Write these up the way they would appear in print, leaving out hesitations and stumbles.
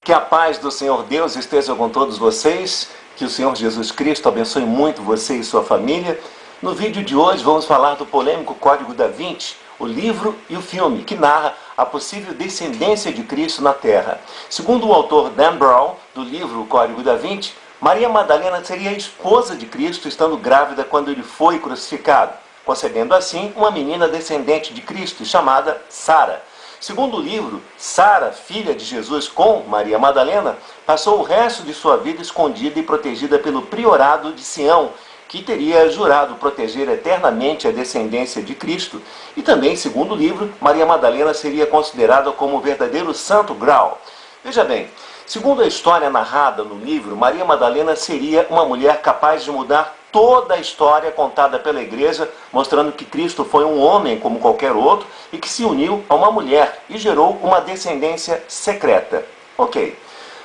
Que a paz do Senhor Deus esteja com todos vocês, que o Senhor Jesus Cristo abençoe muito você e sua família. No vídeo de hoje vamos falar do polêmico Código da Vinci, o livro e o filme, que narra a possível descendência de Cristo na Terra. Segundo o autor Dan Brown, do livro Código da Vinci, Maria Madalena seria a esposa de Cristo estando grávida quando ele foi crucificado, concebendo assim uma menina descendente de Cristo, chamada Sara. Segundo o livro, Sara, filha de Jesus com Maria Madalena, passou o resto de sua vida escondida e protegida pelo priorado de Sião, que teria jurado proteger eternamente a descendência de Cristo. E também, segundo o livro, Maria Madalena seria considerada como o verdadeiro santo grau. Veja bem, segundo a história narrada no livro, Maria Madalena seria uma mulher capaz de mudar toda a história contada pela igreja, mostrando que Cristo foi um homem como qualquer outro e que se uniu a uma mulher e gerou uma descendência secreta. Ok,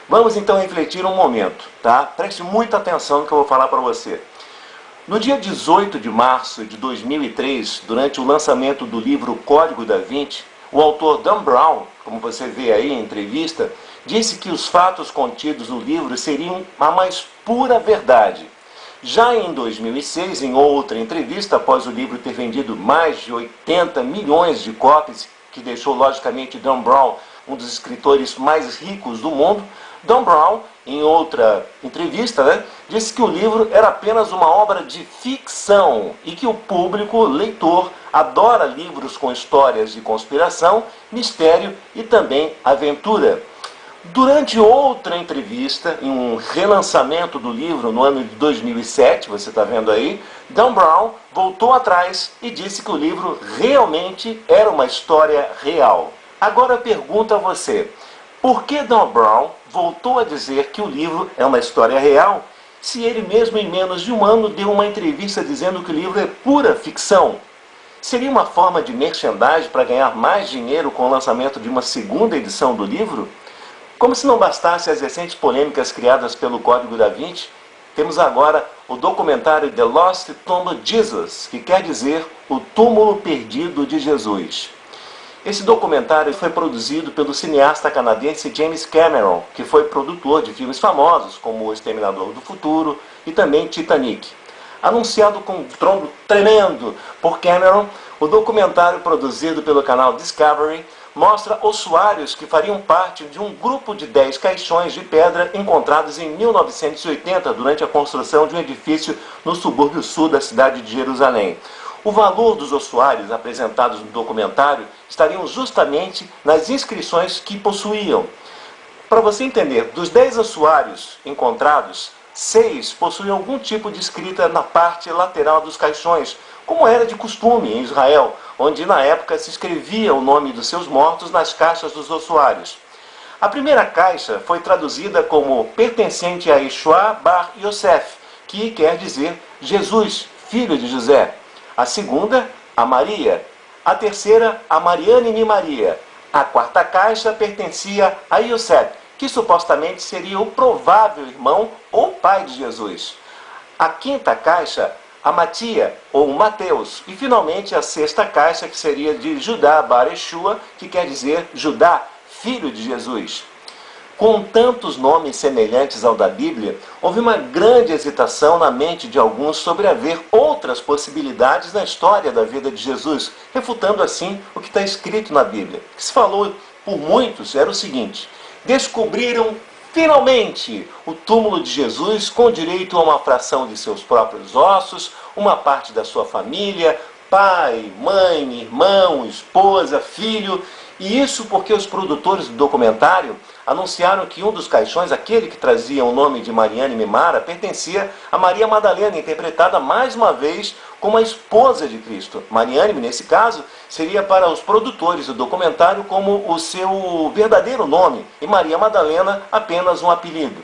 vamos então refletir um momento, tá? Preste muita atenção no que eu vou falar para você. No dia 18 de março de 2003, durante o lançamento do livro Código da Vinci, o autor Dan Brown, como você vê aí em entrevista, disse que os fatos contidos no livro seriam a mais pura verdade. Já em 2006, em outra entrevista, após o livro ter vendido mais de 80 milhões de cópias, que deixou logicamente Dan Brown um dos escritores mais ricos do mundo, Dan Brown, em outra entrevista, disse que o livro era apenas uma obra de ficção e que o público leitor adora livros com histórias de conspiração, mistério e também aventura. Durante outra entrevista, em um relançamento do livro no ano de 2007, você está vendo aí, Dan Brown voltou atrás e disse que o livro realmente era uma história real. Agora eu pergunto a você, por que Dan Brown voltou a dizer que o livro é uma história real, se ele mesmo em menos de um ano deu uma entrevista dizendo que o livro é pura ficção? Seria uma forma de merchandising para ganhar mais dinheiro com o lançamento de uma segunda edição do livro? Como se não bastasse as recentes polêmicas criadas pelo Código da Vinci, temos agora o documentário The Lost Tomb of Jesus, que quer dizer o túmulo perdido de Jesus. Esse documentário foi produzido pelo cineasta canadense James Cameron, que foi produtor de filmes famosos como O Exterminador do Futuro e também Titanic. Anunciado com um trombo tremendo por Cameron, o documentário produzido pelo canal Discovery mostra ossuários que fariam parte de um grupo de 10 caixões de pedra encontrados em 1980 durante a construção de um edifício no subúrbio sul da cidade de Jerusalém. O valor dos ossuários apresentados no documentário estariam justamente nas inscrições que possuíam. Para você entender, dos 10 ossuários encontrados, 6 possuíam algum tipo de escrita na parte lateral dos caixões, como era de costume em Israel, onde na época se escrevia o nome dos seus mortos nas caixas dos ossuários. A primeira caixa foi traduzida como pertencente a Yeshua Bar Yosef, que quer dizer Jesus, filho de José. A segunda, a Maria. A terceira, a Mariane Maria. A quarta caixa pertencia a Yosef, que supostamente seria o provável irmão ou pai de Jesus. A quinta caixa, a Matia, ou Mateus. E finalmente a sexta caixa, que seria de Judá Bar Yeshua, que quer dizer Judá, filho de Jesus. Com tantos nomes semelhantes ao da Bíblia, houve uma grande hesitação na mente de alguns sobre haver outras possibilidades na história da vida de Jesus, refutando assim o que está escrito na Bíblia. O que se falou por muitos era o seguinte: descobriram finalmente o túmulo de Jesus com direito a uma fração de seus próprios ossos, uma parte da sua família, pai, mãe, irmão, esposa, filho. E isso porque os produtores do documentário anunciaram que um dos caixões, aquele que trazia o nome de Mariane Mimara, pertencia a Maria Madalena, interpretada mais uma vez como a esposa de Cristo. Mariane, nesse caso, seria para os produtores do documentário como o seu verdadeiro nome, e Maria Madalena apenas um apelido.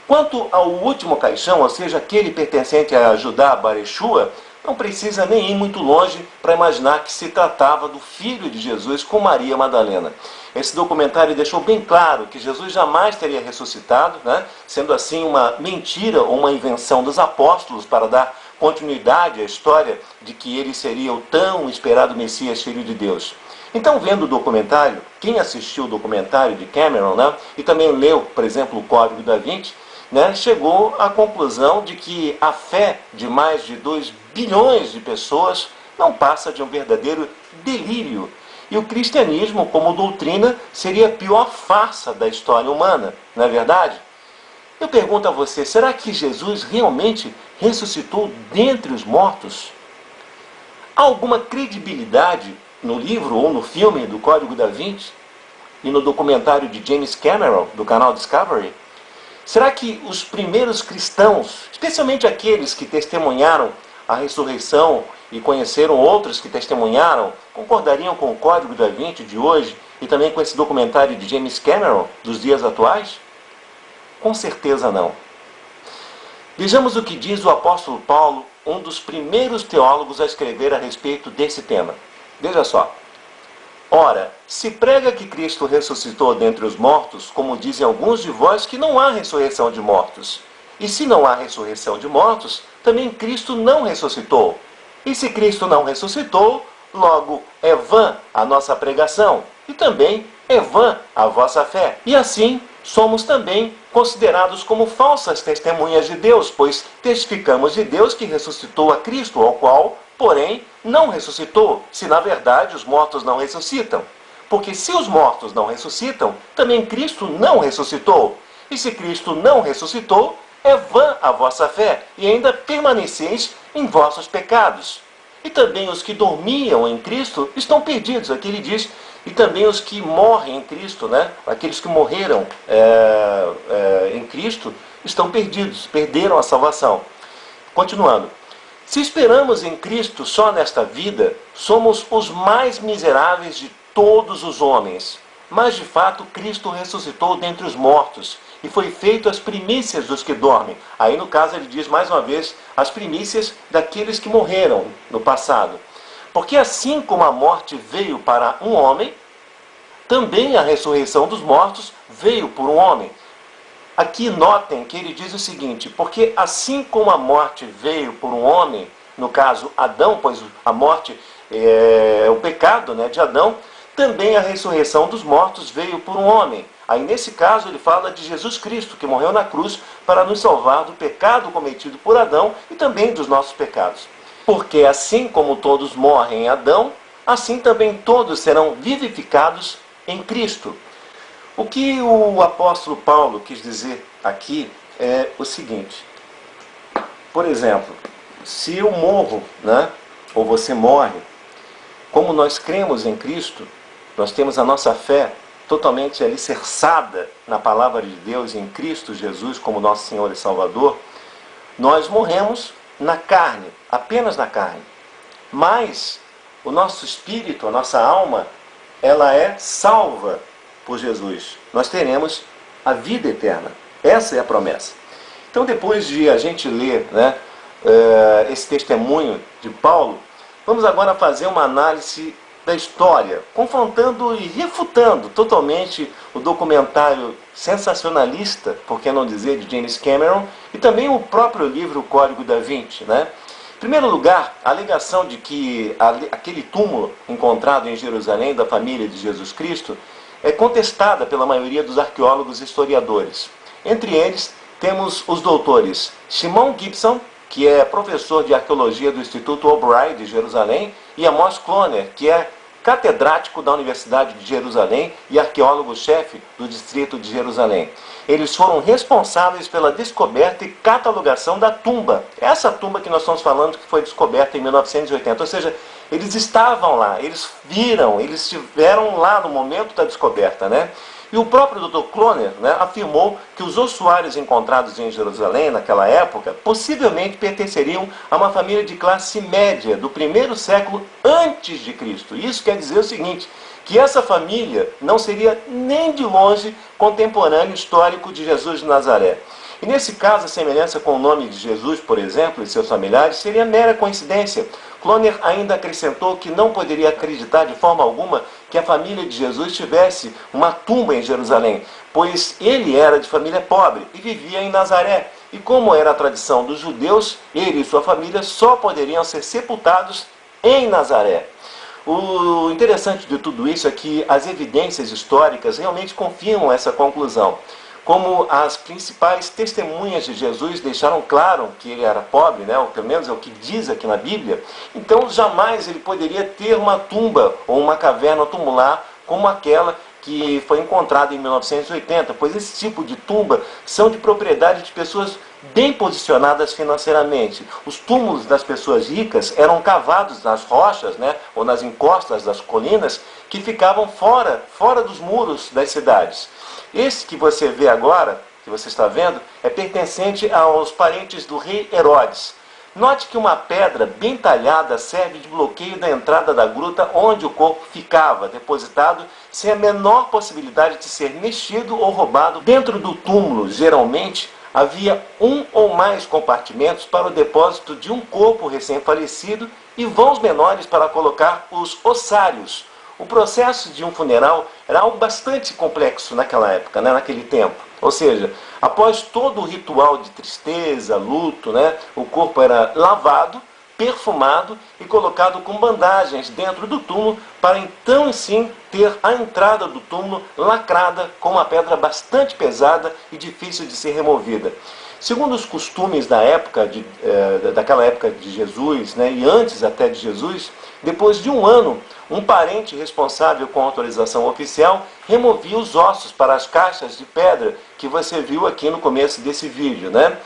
Quanto ao último caixão, ou seja, aquele pertencente a Judá Bar Yeshua, não precisa nem ir muito longe para imaginar que se tratava do filho de Jesus com Maria Madalena. Esse documentário deixou bem claro que Jesus jamais teria ressuscitado, sendo assim uma mentira ou uma invenção dos apóstolos para dar continuidade à história de que ele seria o tão esperado Messias, filho de Deus. Então, vendo o documentário, quem assistiu o documentário de Cameron, né, e também leu, por exemplo, o Código da Vinci, né, chegou à conclusão de que a fé de mais de 2 bilhões de pessoas não passa de um verdadeiro delírio. E o cristianismo, como doutrina, seria a pior farsa da história humana, não é verdade? Eu pergunto a você, será que Jesus realmente ressuscitou dentre os mortos? Há alguma credibilidade no livro ou no filme do Código da Vinci e no documentário de James Cameron, do canal Discovery? Será que os primeiros cristãos, especialmente aqueles que testemunharam a ressurreição e conheceram outros que testemunharam, concordariam com o Código da Vinci de hoje e também com esse documentário de James Cameron dos dias atuais? Com certeza não. Vejamos o que diz o apóstolo Paulo, um dos primeiros teólogos a escrever a respeito desse tema. Veja só. Ora, se prega que Cristo ressuscitou dentre os mortos, como dizem alguns de vós que não há ressurreição de mortos. E se não há ressurreição de mortos, também Cristo não ressuscitou. E se Cristo não ressuscitou, logo é vã a nossa pregação, e também é vã a vossa fé. E assim, somos também considerados como falsas testemunhas de Deus, pois testificamos de Deus que ressuscitou a Cristo, ao qual, porém, não ressuscitou, se na verdade os mortos não ressuscitam. Porque se os mortos não ressuscitam, também Cristo não ressuscitou. E se Cristo não ressuscitou, é vã a vossa fé, e ainda permaneceis em vossos pecados. E também os que dormiam em Cristo estão perdidos. Aqui ele diz, e também os que morrem em Cristo, né? Aqueles que morreram em Cristo, estão perdidos, perderam a salvação. Continuando. Se esperamos em Cristo só nesta vida, somos os mais miseráveis de todos os homens. Mas de fato Cristo ressuscitou dentre os mortos e foi feito as primícias dos que dormem. Aí no caso ele diz mais uma vez, as primícias daqueles que morreram no passado. Porque assim como a morte veio para um homem, também a ressurreição dos mortos veio por um homem. Aqui notem que ele diz o seguinte, porque assim como a morte veio por um homem, no caso Adão, pois a morte é o pecado, né, de Adão, também a ressurreição dos mortos veio por um homem. Aí nesse caso ele fala de Jesus Cristo, que morreu na cruz para nos salvar do pecado cometido por Adão e também dos nossos pecados. Porque assim como todos morrem em Adão, assim também todos serão vivificados em Cristo. O que o apóstolo Paulo quis dizer aqui é o seguinte. Por exemplo, se eu morro, né, ou você morre, como nós cremos em Cristo, nós temos a nossa fé totalmente alicerçada na palavra de Deus, em Cristo Jesus como nosso Senhor e Salvador, nós morremos na carne, apenas na carne. Mas o nosso espírito, a nossa alma, ela é salva por Jesus. Nós teremos a vida eterna. Essa é a promessa. Então, depois de a gente ler, né, esse testemunho de Paulo, vamos agora fazer uma análise da história, confrontando e refutando totalmente o documentário sensacionalista, por que não dizer, de James Cameron, e também o próprio livro O Código da Vinci, né? Em primeiro lugar, a alegação de que aquele túmulo encontrado em Jerusalém da família de Jesus Cristo é contestada pela maioria dos arqueólogos e historiadores. Entre eles, temos os doutores Shimon Gibson, que é professor de arqueologia do Instituto Albright de Jerusalém, e Amos Kloner, que é catedrático da Universidade de Jerusalém e arqueólogo-chefe do Distrito de Jerusalém. Eles foram responsáveis pela descoberta e catalogação da tumba. Essa tumba que nós estamos falando que foi descoberta em 1980. Ou seja, eles estavam lá, eles viram, eles estiveram lá no momento da descoberta, né? E o próprio Dr. Kloner, né, afirmou que os ossuários encontrados em Jerusalém naquela época possivelmente pertenceriam a uma família de classe média do primeiro século antes de Cristo. Isso quer dizer o seguinte, que essa família não seria nem de longe contemporâneo histórico de Jesus de Nazaré. E nesse caso, a semelhança com o nome de Jesus, por exemplo, e seus familiares, seria mera coincidência. Kloner ainda acrescentou que não poderia acreditar de forma alguma que a família de Jesus tivesse uma tumba em Jerusalém, pois ele era de família pobre e vivia em Nazaré. E como era a tradição dos judeus, ele e sua família só poderiam ser sepultados em Nazaré. O interessante de tudo isso é que as evidências históricas realmente confirmam essa conclusão. Como as principais testemunhas de Jesus deixaram claro que ele era pobre, né, ou pelo menos é o que diz aqui na Bíblia, então jamais ele poderia ter uma tumba ou uma caverna tumular como aquela que foi encontrada em 1980, pois esse tipo de tumba são de propriedade de pessoas bem posicionadas financeiramente. Os túmulos das pessoas ricas eram cavados nas rochas, né, ou nas encostas das colinas, que ficavam fora dos muros das cidades. Esse que você vê agora, que você está vendo, é pertencente aos parentes do rei Herodes. Note que uma pedra bem talhada serve de bloqueio da entrada da gruta onde o corpo ficava depositado, sem a menor possibilidade de ser mexido ou roubado. Dentro do túmulo, geralmente, havia um ou mais compartimentos para o depósito de um corpo recém-falecido e vãos menores para colocar os ossários. O processo de um funeral era algo bastante complexo naquela época, né, naquele tempo. Ou seja, após todo o ritual de tristeza, luto, né, o corpo era lavado, perfumado e colocado com bandagens dentro do túmulo para então sim ter a entrada do túmulo lacrada com uma pedra bastante pesada e difícil de ser removida. Segundo os costumes da época daquela época de Jesus, né, e antes até de Jesus, depois de um ano, um parente responsável com autorização oficial removia os ossos para as caixas de pedra que você viu aqui no começo desse vídeo, né?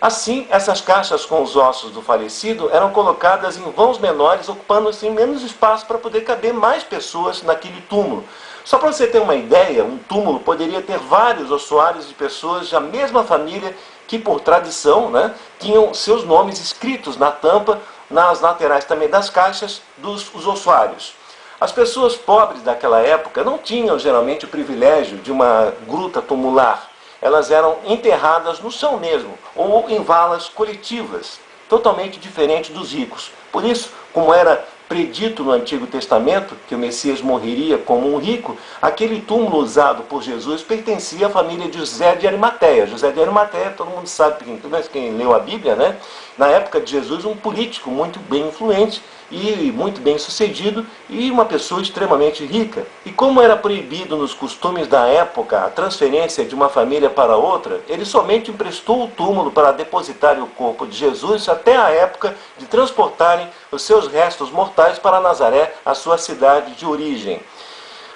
Assim, essas caixas com os ossos do falecido eram colocadas em vãos menores, ocupando assim menos espaço para poder caber mais pessoas naquele túmulo. Só para você ter uma ideia, um túmulo poderia ter vários ossuários de pessoas da mesma família que, por tradição, né, tinham seus nomes escritos na tampa, nas laterais também das caixas, os ossuários. As pessoas pobres daquela época não tinham geralmente o privilégio de uma gruta tumular. Elas eram enterradas no chão mesmo, ou em valas coletivas, totalmente diferente dos ricos. Por isso, como era predito no Antigo Testamento, que o Messias morreria como um rico, aquele túmulo usado por Jesus pertencia à família de José de Arimateia. José de Arimateia, todo mundo sabe, quem leu a Bíblia, né? Na época de Jesus, um político muito bem influente e muito bem sucedido e uma pessoa extremamente rica. E como era proibido nos costumes da época a transferência de uma família para outra, ele somente emprestou o túmulo para depositar o corpo de Jesus até a época de transportarem os seus restos mortais para Nazaré, a sua cidade de origem.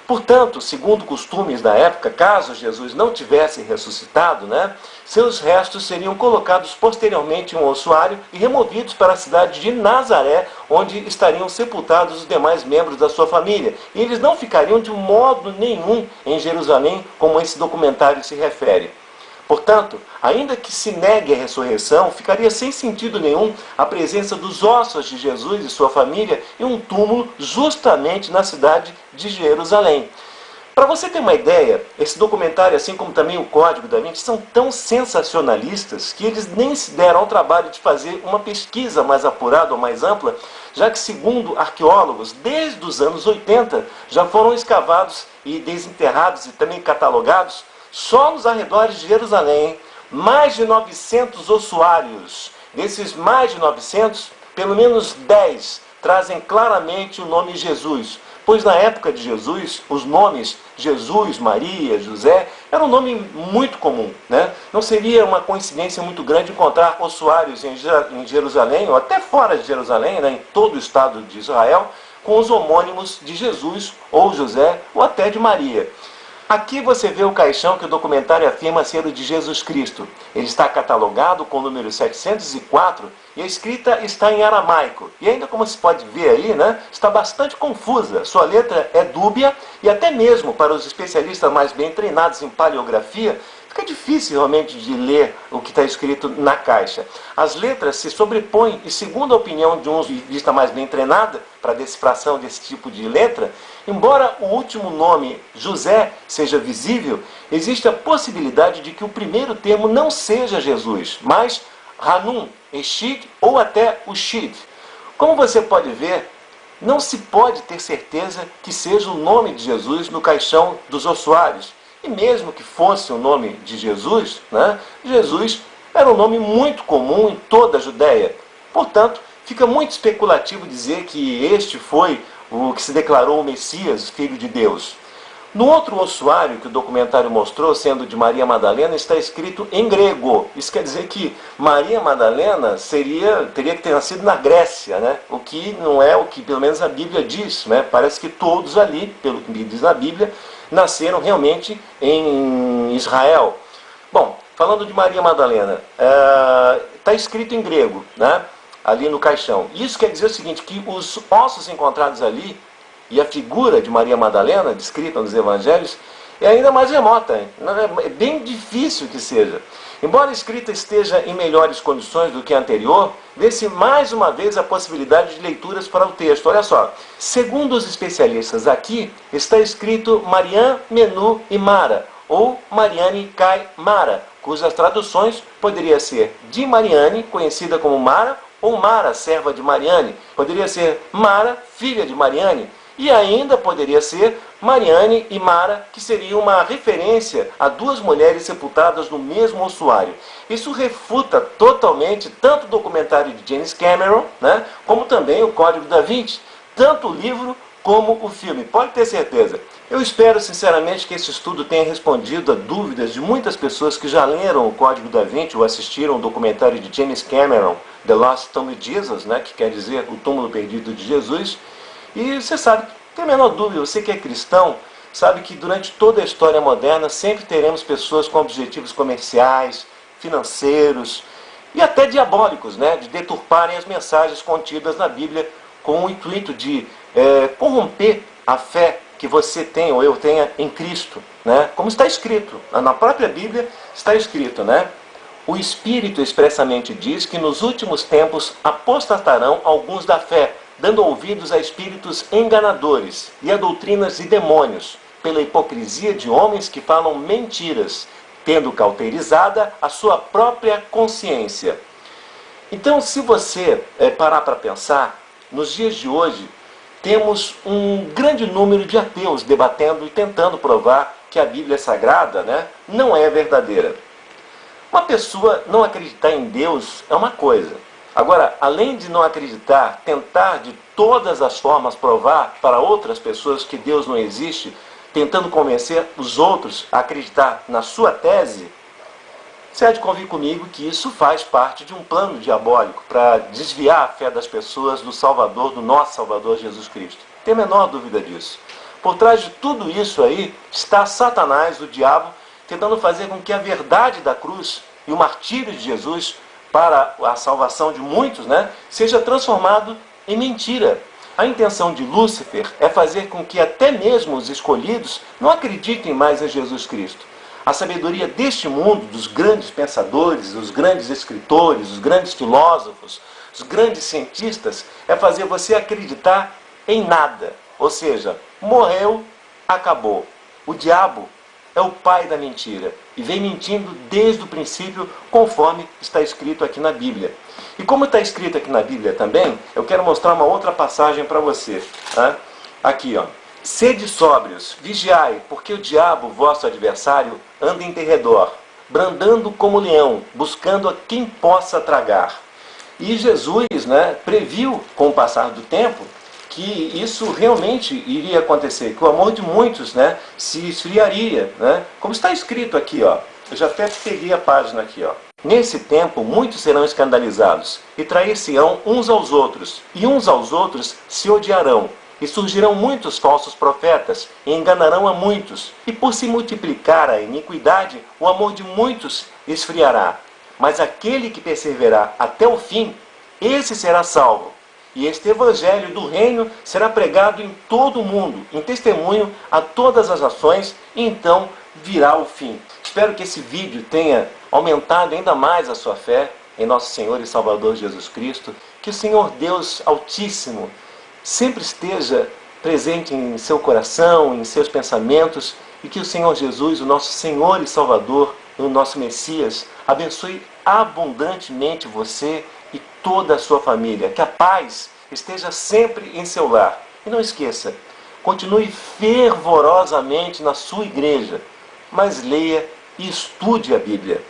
Portanto, segundo costumes da época, caso Jesus não tivesse ressuscitado, né, seus restos seriam colocados posteriormente em um ossuário e removidos para a cidade de Nazaré, onde estariam sepultados os demais membros da sua família. E eles não ficariam de modo nenhum em Jerusalém, como esse documentário se refere. Portanto, ainda que se negue a ressurreição, ficaria sem sentido nenhum a presença dos ossos de Jesus e sua família em um túmulo justamente na cidade de Jerusalém. Para você ter uma ideia, esse documentário, assim como também o Código da Vinci, são tão sensacionalistas que eles nem se deram ao trabalho de fazer uma pesquisa mais apurada ou mais ampla, já que, segundo arqueólogos, desde os anos 80 já foram escavados e desenterrados e também catalogados só nos arredores de Jerusalém, mais de 900 ossuários. Desses mais de 900, pelo menos 10 trazem claramente o nome Jesus, pois na época de Jesus, os nomes Jesus, Maria, José, era um nome muito comum, né? Não seria uma coincidência muito grande encontrar ossuários em Jerusalém, ou até fora de Jerusalém, né, em todo o estado de Israel, com os homônimos de Jesus, ou José, ou até de Maria. Aqui você vê o caixão que o documentário afirma ser o de Jesus Cristo. Ele está catalogado com o número 704 e a escrita está em aramaico. E ainda como se pode ver aí, né, está bastante confusa. Sua letra é dúbia e até mesmo para os especialistas mais bem treinados em paleografia, fica difícil realmente de ler o que está escrito na caixa. As letras se sobrepõem e, segundo a opinião de um vista mais bem treinada para a decifração desse tipo de letra, embora o último nome, José, seja visível, existe a possibilidade de que o primeiro termo não seja Jesus, mas Hanun, Eshid ou até Ushid. Como você pode ver, não se pode ter certeza que seja o nome de Jesus no caixão dos ossuários. E mesmo que fosse o nome de Jesus, né, Jesus era um nome muito comum em toda a Judéia. Portanto, fica muito especulativo dizer que este foi o que se declarou o Messias, Filho de Deus. No outro ossuário que o documentário mostrou, sendo de Maria Madalena, está escrito em grego. Isso quer dizer que Maria Madalena teria que ter nascido na Grécia, né? O que não é o que pelo menos a Bíblia diz, né? Parece que todos ali, pelo que diz a Bíblia, nasceram realmente em Israel. Bom, falando de Maria Madalena, está escrito em grego, né? Ali no caixão. Isso quer dizer o seguinte, que os ossos encontrados ali e a figura de Maria Madalena, descrita nos evangelhos, é ainda mais remota. É bem difícil que seja. Embora a escrita esteja em melhores condições do que a anterior, vê-se mais uma vez a possibilidade de leituras para o texto. Olha só, segundo os especialistas aqui, está escrito Marian, Menu e Mara, ou Mariane Cai Mara, cujas traduções poderia ser de Mariane, conhecida como Mara, ou Mara, serva de Mariane. Poderia ser Mara, filha de Mariane. E ainda poderia ser Mariane e Mara, que seria uma referência a duas mulheres sepultadas no mesmo ossuário. Isso refuta totalmente tanto o documentário de James Cameron, né, como também o Código da Vinci, tanto o livro como o filme. Pode ter certeza. Eu espero sinceramente que esse estudo tenha respondido a dúvidas de muitas pessoas que já leram o Código da Vinci ou assistiram o documentário de James Cameron, The Lost Tomb of Jesus, né, que quer dizer o túmulo perdido de Jesus. E você sabe, tem a menor dúvida, você que é cristão, sabe que durante toda a história moderna sempre teremos pessoas com objetivos comerciais, financeiros e até diabólicos, né, de deturparem as mensagens contidas na Bíblia com o intuito de corromper a fé que você tem ou eu tenha em Cristo, né? Como está escrito, na própria Bíblia está escrito, né? O Espírito expressamente diz que nos últimos tempos apostatarão alguns da fé, dando ouvidos a espíritos enganadores e a doutrinas de demônios, pela hipocrisia de homens que falam mentiras, tendo cauterizada a sua própria consciência. Então, se você parar para pensar, nos dias de hoje, temos um grande número de ateus debatendo e tentando provar que a Bíblia Sagrada, né, não é verdadeira. Uma pessoa não acreditar em Deus é uma coisa. Agora, além de não acreditar, tentar de todas as formas provar para outras pessoas que Deus não existe, tentando convencer os outros a acreditar na sua tese, você há de convir comigo que isso faz parte de um plano diabólico para desviar a fé das pessoas do Salvador, do nosso Salvador Jesus Cristo. Não tem a menor dúvida disso. Por trás de tudo isso aí está Satanás, o diabo, tentando fazer com que a verdade da cruz e o martírio de Jesus para a salvação de muitos, né, seja transformado em mentira. A intenção de Lúcifer é fazer com que até mesmo os escolhidos não acreditem mais em Jesus Cristo. A sabedoria deste mundo, dos grandes pensadores, dos grandes escritores, dos grandes filósofos, dos grandes cientistas, é fazer você acreditar em nada. Ou seja, morreu, acabou. O diabo é o pai da mentira e vem mentindo desde o princípio, conforme está escrito aqui na Bíblia. E como está escrito aqui na Bíblia também, eu quero mostrar uma outra passagem para você. Tá? Aqui, ó. Sede sóbrios, vigiai, porque o diabo, vosso adversário, anda em derredor, brandando como leão, buscando a quem possa tragar. E Jesus, né, previu, com o passar do tempo, que isso realmente iria acontecer, que o amor de muitos, né, se esfriaria, né? Como está escrito aqui, ó. Eu já até peguei a página aqui, ó. Nesse tempo, muitos serão escandalizados, e trair-se-ão uns aos outros, e uns aos outros se odiarão. E surgirão muitos falsos profetas, e enganarão a muitos. E por se multiplicar a iniquidade, o amor de muitos esfriará. Mas aquele que perseverar até o fim, esse será salvo. E este evangelho do reino será pregado em todo o mundo, em testemunho a todas as nações, e então virá o fim. Espero que esse vídeo tenha aumentado ainda mais a sua fé em nosso Senhor e Salvador Jesus Cristo. Que o Senhor Deus Altíssimo sempre esteja presente em seu coração, em seus pensamentos, e que o Senhor Jesus, o nosso Senhor e Salvador, o nosso Messias, abençoe abundantemente você e toda a sua família. Que a paz esteja sempre em seu lar. E não esqueça, continue fervorosamente na sua igreja, mas leia e estude a Bíblia.